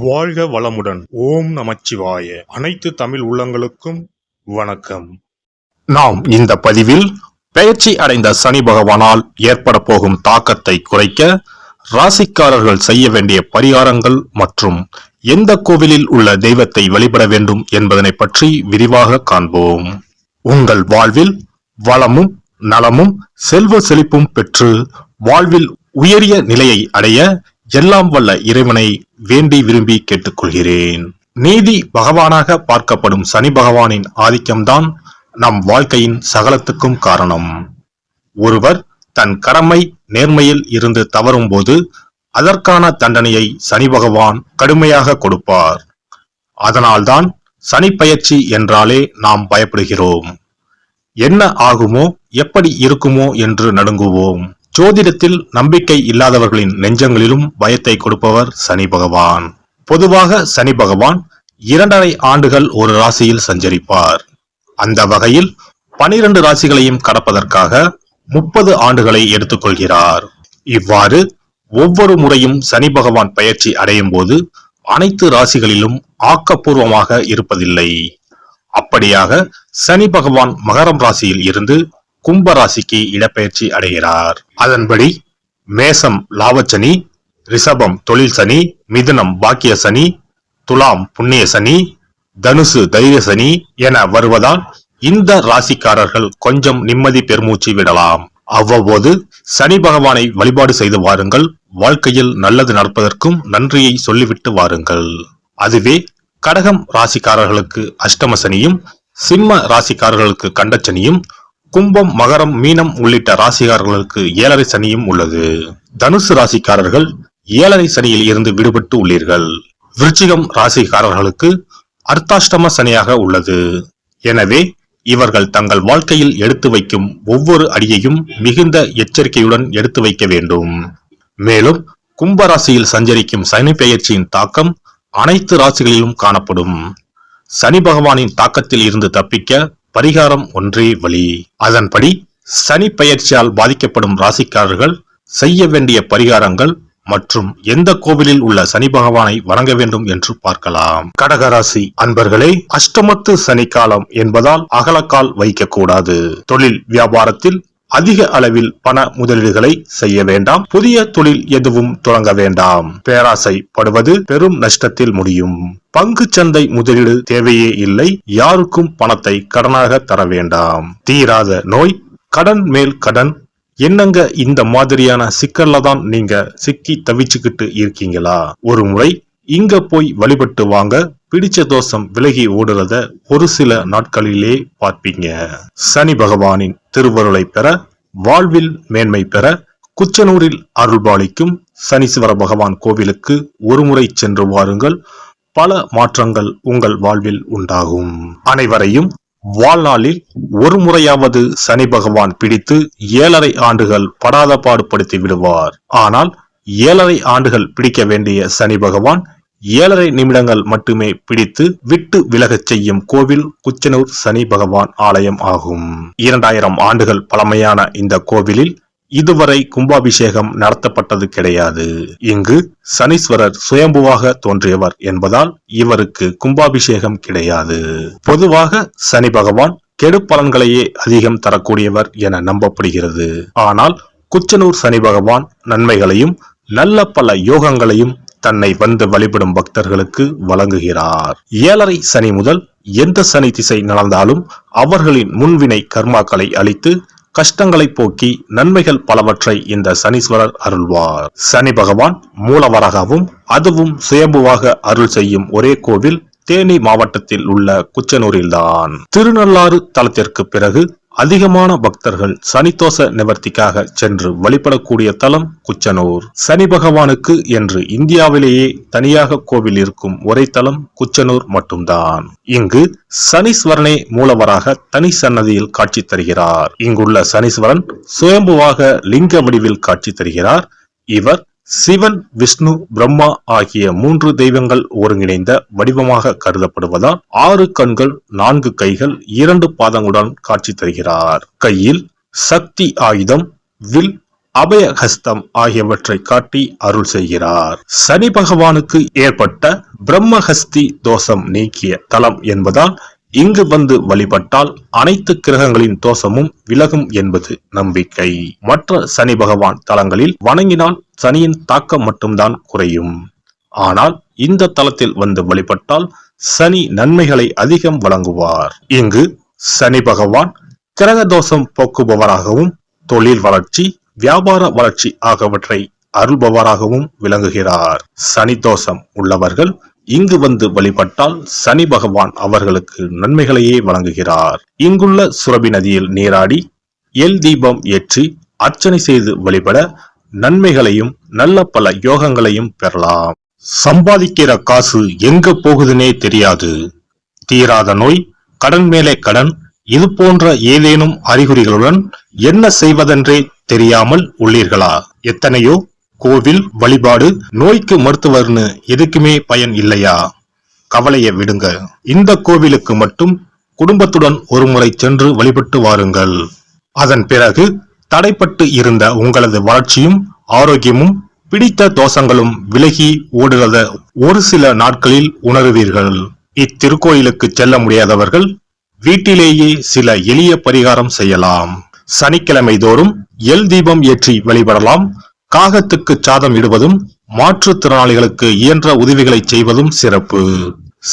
வாழ்க வளமுடன். ஓம் நமச்சிவாய. அனைத்து தமிழ் உள்ளங்களுக்கும் வணக்கம். நாம் இந்த பதிவில் பெயர்ச்சி அடைந்த சனி பகவானால் ஏற்பட போகும் தாக்கத்தை குறைக்க ராசிக்காரர்கள் செய்ய வேண்டிய பரிகாரங்கள் மற்றும் எந்த கோவிலில் உள்ள தெய்வத்தை வழிபட வேண்டும் என்பதனை பற்றி விரிவாக காண்போம். உங்கள் வாழ்வில் வளமும் நலமும் செல்வ செழிப்பும் பெற்று வாழ்வில் உயரிய நிலையை அடைய எல்லாம் வல்ல இறைவனை வேண்டி விரும்பி கேட்டுக்கொள்கிறேன். நீதி பகவானாக பார்க்கப்படும் சனி பகவானின் ஆதிக்கம்தான் நம் வாழ்க்கையின் சகலத்துக்கும் காரணம். ஒருவர் தன் கடமை நேர்மையில் இருந்து தவறும் போது அதற்கான தண்டனையை சனி பகவான் கடுமையாக கொடுப்பார். அதனால்தான் சனி பயிற்சி என்றாலே நாம் பயப்படுகிறோம். என்ன ஆகுமோ எப்படி இருக்குமோ என்று நடுங்குவோம். ஜோதிடத்தில் நம்பிக்கை இல்லாதவர்களின் நெஞ்சங்களிலும் பயத்தை கொடுப்பவர் சனி பகவான். பொதுவாக சனி பகவான் 2.5 ஆண்டுகள் ஒரு ராசியில் சஞ்சரிப்பார். அந்த வகையில் 12 ராசிகளையும் கடப்பதற்காக 30 ஆண்டுகளை எடுத்துக்கொள்கிறார். இவ்வாறு ஒவ்வொரு முறையும் சனி பகவான் பயிற்சி அடையும் போது அனைத்து ராசிகளிலும் ஆக்கப்பூர்வமாக இருப்பதில்லை. அப்படியாக சனி பகவான் மகரம் ராசியில் இருந்து கும்ப ராசிக்கு இடப்பெயர்ச்சி அடைகிறார். அதன்படி மேசம் லாபச்சனி, ரிஷபம் தொழில் சனி, மிதுனம் பாக்கிய சனி, துலாம் புண்ணிய சனி, தனுசு தைரிய சனி என வருவதால் இந்த ராசிக்காரர்கள் கொஞ்சம் நிம்மதி பெருமூச்சு விடலாம். அவ்வப்போது சனி பகவானை வழிபாடு செய்து வாருங்கள். வாழ்க்கையில் நல்லது நடப்பதற்கும் நன்றியை சொல்லிவிட்டு வாருங்கள். அதுவே கடகம் ராசிக்காரர்களுக்கு அஷ்டம சனியும், சிம்ம ராசிக்காரர்களுக்கு கண்டச்சனியும், கும்பம் மகரம் மீனம் உள்ளிட்ட ராசிக்காரர்களுக்கு 7.5 சனியும் உள்ளது. தனுசு ராசிக்காரர்கள் 7.5 சனியில் இருந்து விடுபட்டு உள்ளீர்கள். விருச்சிகம் ராசிக்காரர்களுக்கு அர்த்தாஷ்டம சனியாக உள்ளது. எனவே இவர்கள் தங்கள் வாழ்க்கையில் எடுத்து வைக்கும் ஒவ்வொரு அடியையும் மிகுந்த எச்சரிக்கையுடன் எடுத்து வைக்க வேண்டும். மேலும் கும்ப ராசியில் சஞ்சரிக்கும் சனி பெயர்ச்சியின் தாக்கம் அனைத்து ராசிகளிலும் காணப்படும். சனி பகவானின் தாக்கத்தில் இருந்து தப்பிக்க பரிகாரம் ஒன்றே வழி. அதன்படி சனி பெயர்ச்சியால் பாதிக்கப்படும் ராசிக்காரர்கள் செய்ய வேண்டிய பரிகாரங்கள் மற்றும் எந்த கோவிலில் உள்ள சனி பகவானை வணங்க வேண்டும் என்று பார்க்கலாம். கடகராசி அன்பர்களே, அஷ்டமத்து சனி காலம் என்பதால் அகலக்கால் வைக்க கூடாது. தொழில் வியாபாரத்தில் அதிக அளவில் பண முதலீடுகளை செய்ய வேண்டாம். புதிய தொழில் எதுவும் தொடங்க வேண்டாம். பேராசை படுவது பெரும் நஷ்டத்தில் முடியும். பங்கு சந்தை முதலீடு தேவையே இல்லை. யாருக்கும் பணத்தை கடனாக தர வேண்டாம். தீராத நோய், கடன் மேல் கடன், என்னங்க இந்த மாதிரியான சிக்கல்ல தான் நீங்க சிக்கி தவிச்சுக்கிட்டு இருக்கீங்களா? ஒரு முறை இங்க போய் வழிபட்டு வாங்க. பிடிச்ச தோஷம் விலகி ஓடுறத ஒரு சில நாட்களிலே பார்ப்பீங்க. சனி பகவானின் திருவருளை பெற, வாழ்வில் மேன்மை பெற குச்சனூரில் அருள்பாலிக்கும் சனீஸ்வர பகவான் கோவிலுக்கு ஒரு முறை சென்று வாருங்கள். பல மாற்றங்கள் உங்கள் வாழ்வில் உண்டாகும். அனைவரையும் வாழ்நாளில் ஒரு முறையாவது சனி பகவான் பிடித்து 7.5 ஆண்டுகள் படாத பாடுபடுத்தி விடுவார். ஆனால் 7.5 ஆண்டுகள் பிடிக்க வேண்டிய சனி பகவான் 7.5 நிமிடங்கள் மட்டுமே பிடித்து விட்டு விலகச் செய்யும் கோவில் குச்சனூர் சனி பகவான் ஆலயம் ஆகும். 2000 ஆண்டுகள் பழமையான இந்த கோவிலில் இதுவரை கும்பாபிஷேகம் நடத்தப்பட்டது கிடையாது. இங்கு சனீஸ்வரர் சுயம்புவாக தோன்றியவர் என்பதால் இவருக்கு கும்பாபிஷேகம் கிடையாது. பொதுவாக சனி பகவான் கெடு பலன்களையே அதிகம் தரக்கூடியவர் என நம்பப்படுகிறது. ஆனால் குச்சனூர் சனி பகவான் நன்மைகளையும் நல்ல பல யோகங்களையும் தன்னை வந்து வழிபடும் பக்தர்களுக்கு வழங்குகிறார். 7.5 சனி முதல் எந்த சனி திசை நடந்தாலும் அவர்களின் முன்வினை கர்மாக்களை அழித்து கஷ்டங்களை போக்கி நன்மைகள் பலவற்றை இந்த சனீஸ்வரர் அருள்வார். சனி பகவான் மூலவராகவும் அதுவும் சுயம்புவாக அருள் செய்யும் ஒரே கோவில் தேனி மாவட்டத்தில் உள்ள குச்சனூரில்தான். திருநள்ளாறு தலத்திற்கு பிறகு அதிகமான பக்தர்கள் சனிதோஷ நிவர்த்திக்காக சென்று வழிபடக்கூடிய தலம் குச்சனூர். சனி பகவானுக்கு என்று இந்தியாவிலேயே தனியாக கோவில் இருக்கும் ஒரே தலம் குச்சனூர் மட்டும்தான். இங்கு சனீஸ்வரனே மூலவராக தனி சன்னதியில் காட்சி தருகிறார். இங்குள்ள சனீஸ்வரன் சுயம்புவாக லிங்க வடிவில் காட்சி தருகிறார். இவர் சிவன், விஷ்ணு, பிரம்மா ஆகிய 3 தெய்வங்கள் ஒருங்கிணைந்த வடிவமாக கருதப்படுவதால் 6 கண்கள், 4 கைகள், 2 பாதங்களுடன் காட்சி தருகிறார். கையில் சக்தி ஆயுதம், வில், அபயஹஸ்தம் ஆகியவற்றை காட்டி அருள் செய்கிறார். சனி பகவானுக்கு ஏற்பட்ட பிரம்மஹஸ்தி தோஷம் நீக்கிய தலம் என்பதால் இங்கு வந்து வழிபட்டால் அனைத்து கிரகங்களின் தோஷமும் விலகும் என்பது நம்பிக்கை. மற்ற சனி பகவான் தலங்களில் வணங்கினால் சனியின் தாக்கம் மட்டும்தான் குறையும். ஆனால் இந்த தலத்தில் வந்து வழிபட்டால் சனி நன்மைகளை அதிகம் வழங்குவார். இங்கு சனி பகவான் கிரக தோஷம் போக்குபவராகவும் தொழில் வளர்ச்சி, வியாபார வளர்ச்சி ஆகியவற்றை அருள்பவராகவும் விளங்குகிறார். சனி தோஷம் உள்ளவர்கள் இங்கு வந்து வழிபட்டால் சனி பகவான் அவர்களுக்கு நன்மைகளையே வழங்குகிறார். இங்குள்ள சுரபி நதியில் நீராடி எல் தீபம் ஏற்றி அர்ச்சனை செய்து வழிபட நன்மைகளையும் நல்ல பல யோகங்களையும் பெறலாம். சம்பாதிக்கிற காசு எங்க போகுதுன்னே தெரியாது. தீராத நோய், கடன் மேலே கடன், இது போன்ற ஏதேனும் அறிகுறிகளுடன் என்ன செய்வதென்றே தெரியாமல் உள்ளீர்களா? எத்தனையோ கோவில் வழிபாடு, நோய்க்கு மருத்துவர்னு எதுக்குமே பயன் இல்லையா? கவலையை விடுங்க. இந்த கோவிலுக்கு மட்டும் குடும்பத்துடன் ஒருமுறை சென்று வழிபட்டு வாருங்கள். அதன் பிறகு தடைப்பட்டு இருந்த உங்களது வளர்ச்சியும் ஆரோக்கியமும் பிடித்த தோஷங்களும் விலகி ஓடுகிறத ஒரு சில நாட்களில் உணருவீர்கள். இத்திருக்கோயிலுக்கு செல்ல முடியாதவர்கள் வீட்டிலேயே சில எளிய பரிகாரம் செய்யலாம். சனிக்கிழமை தோறும் எல் தீபம் ஏற்றி வழிபடலாம். காகத்துக்கு சாதம் இடுவதும் மாற்றுத்திறனாளிகளுக்கு இயன்ற உதவிகளை செய்வதும் சிறப்பு.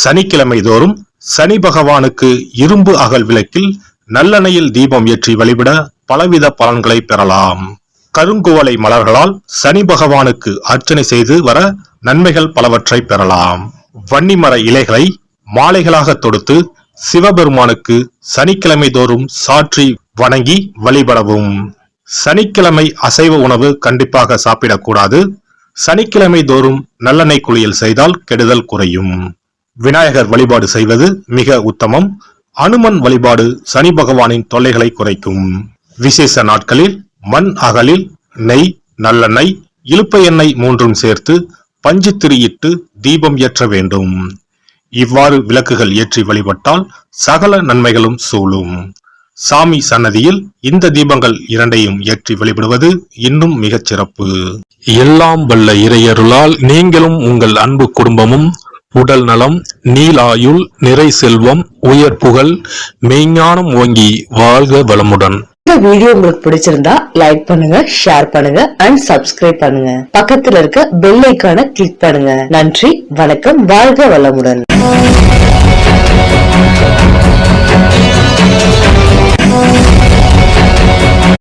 சனிக்கிழமை தோறும் சனி பகவானுக்கு இரும்பு அகல் விளக்கில் நல்லெண்ணெயில் தீபம் ஏற்றி வழிபட பலவித பலன்களை பெறலாம். கருங்குவளை மலர்களால் சனி பகவானுக்கு அர்ச்சனை செய்து வர நன்மைகள் பலவற்றை பெறலாம். வன்னிமர இலைகளை மாலைகளாக தொடுத்து சிவபெருமானுக்கு சனிக்கிழமை தோறும் சாற்றி வணங்கி வழிபடவும். சனிக்கிழமை அசைவ உணவு கண்டிப்பாக சாப்பிடக்கூடாது. சனிக்கிழமை தோறும் நல்லெண்ணெய் குளியல் செய்தால் கெடுதல் குறையும். விநாயகர் வழிபாடு செய்வது மிக உத்தமம். அனுமன் வழிபாடு சனி பகவானின் தொல்லைகளை குறைக்கும். விசேஷ நாட்களில் மண் அகலில் நெய், நல்லெண்ணெய், இலுப்பை எண்ணெய் மூன்றும் சேர்த்து பஞ்சு திரியிட்டு தீபம் ஏற்ற வேண்டும். இவ்வாறு விளக்குகள் ஏற்றி வழிபட்டால் சகல நன்மைகளும் சூழும். சாமி சன்னதியில் இந்த தீபங்கள் இரண்டையும் ஏற்றி வழிபடுவது இன்னும் மிகச் சிறப்பு. எல்லாம் வல்ல இறையருளால் நீங்களும் உங்கள் அன்பு குடும்பமும் உடல் நலம், நீலாயுள், நிறை செல்வம், உயர் புகழ், மெய்ஞானம் ஓங்கி வாழ்க வளமுடன். இந்த வீடியோ உங்களுக்கு பிடிச்சிருந்தா லைக் பண்ணுங்க, ஷேர் பண்ணுங்க அண்ட் சப்ஸ்கிரைப் பண்ணுங்க. பக்கத்துல இருக்க பெல் ஐகானை கிளிக் பண்ணுங்க. நன்றி, வணக்கம், வாழ்க வளமுடன்.